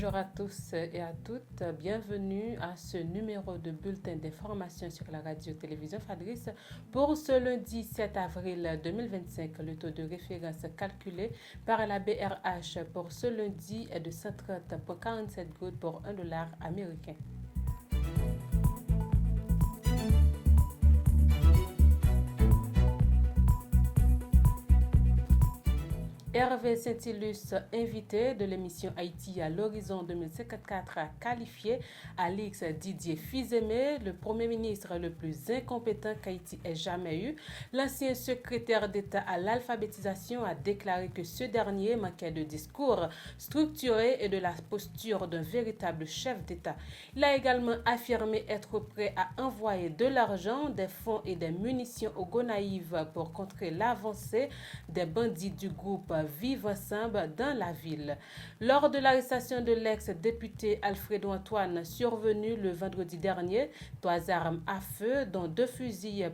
Bonjour à tous et à toutes, bienvenue à ce numéro de bulletin d'information sur la radio-télévision Fadris pour ce lundi 7 avril 2025. Le taux de référence calculé par la BRH pour ce lundi est de 130,47 gouttes pour $1 américain. Hervé Saint-Ilus, invité de l'émission Haïti à l'horizon 2054, a qualifié Alix Didier Fils-Aimé, le premier ministre le plus incompétent qu'Haïti ait jamais eu. L'ancien secrétaire d'État à l'alphabétisation a déclaré que ce dernier manquait de discours structuré et de la posture d'un véritable chef d'État. Il a également affirmé être prêt à envoyer de l'argent, des fonds et des munitions aux Gonaïves pour contrer l'avancée des bandits du groupe Vivre ensemble dans la ville. Lors de l'arrestation de l'ex-député Alfredo Antoine survenue le vendredi dernier, 3 armes à feu, dont 2 fusils,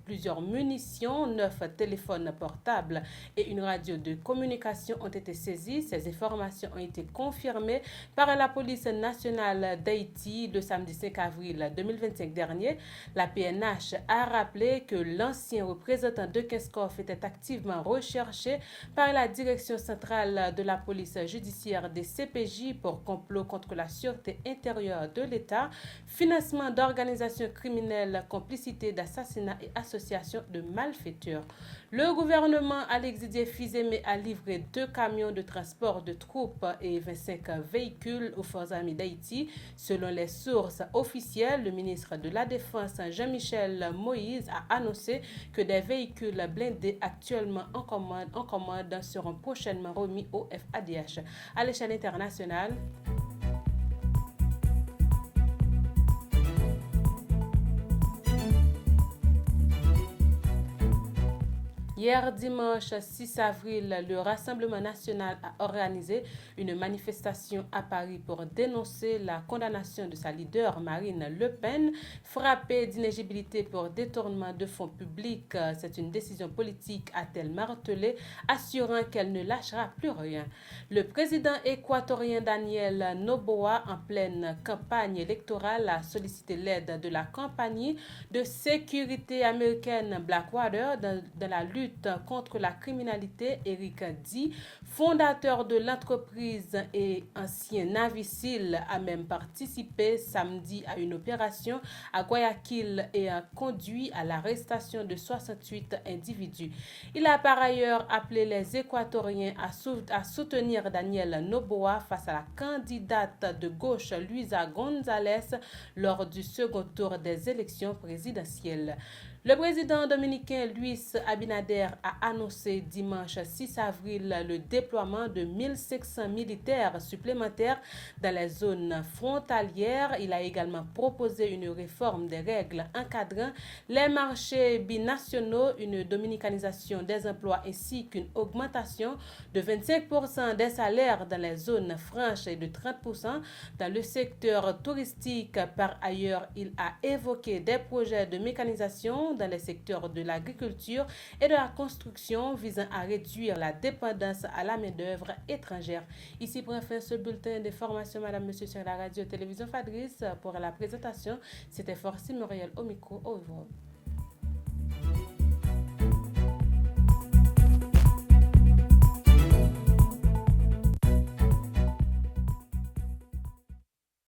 plusieurs munitions, 9 téléphones portables et une radio de communication ont été saisies. Ces informations ont été confirmées par la police nationale d'Haïti le samedi 5 avril 2025 dernier. La PNH a rappelé que l'ancien représentant de Kinskov était activement recherché par la direction centrale de la police judiciaire des CPJ pour complot contre la sûreté intérieure de l'État, financement d'organisations criminelles, complicité d'assassinat et association de malfaiteurs. Le gouvernement Alix Didier Fils-Aimé a livré 2 camions de transport de troupes et 25 véhicules aux forces armées d'Haïti. Selon les sources officielles, le ministre de la Défense Jean-Michel Moïse a annoncé que des véhicules blindés actuellement en commande seront prochainement remis au FADH. À l'échelle internationale, hier dimanche 6 avril, le Rassemblement national a organisé une manifestation à Paris pour dénoncer la condamnation de sa leader Marine Le Pen, frappée d'inéligibilité pour détournement de fonds publics. C'est une décision politique, a-t-elle martelé, assurant qu'elle ne lâchera plus rien. Le président équatorien Daniel Noboa, en pleine campagne électorale, a sollicité l'aide de la compagnie de sécurité américaine Blackwater dans la lutte contre la criminalité. Eric Di, fondateur de l'entreprise et ancien navicile, a même participé samedi à une opération à Guayaquil et a conduit à l'arrestation de 68 individus. Il a par ailleurs appelé les Équatoriens à soutenir Daniel Noboa face à la candidate de gauche Luisa González lors du second tour des élections présidentielles. Le président dominicain Luis Abinader a annoncé dimanche 6 avril le déploiement de 1500 militaires supplémentaires dans les zones frontalières. Il a également proposé une réforme des règles encadrant les marchés binationaux, une dominicanisation des emplois ainsi qu'une augmentation de 25% des salaires dans les zones franches et de 30% dans le secteur touristique. Par ailleurs, il a évoqué des projets de mécanisation dans les secteurs de l'agriculture et de la construction visant à réduire la dépendance à la main-d'œuvre étrangère. Ici prend fin ce bulletin d'information, madame, monsieur, sur la radio-télévision Fadris. Pour la présentation, c'était Forcy Muriel au micro. Au revoir.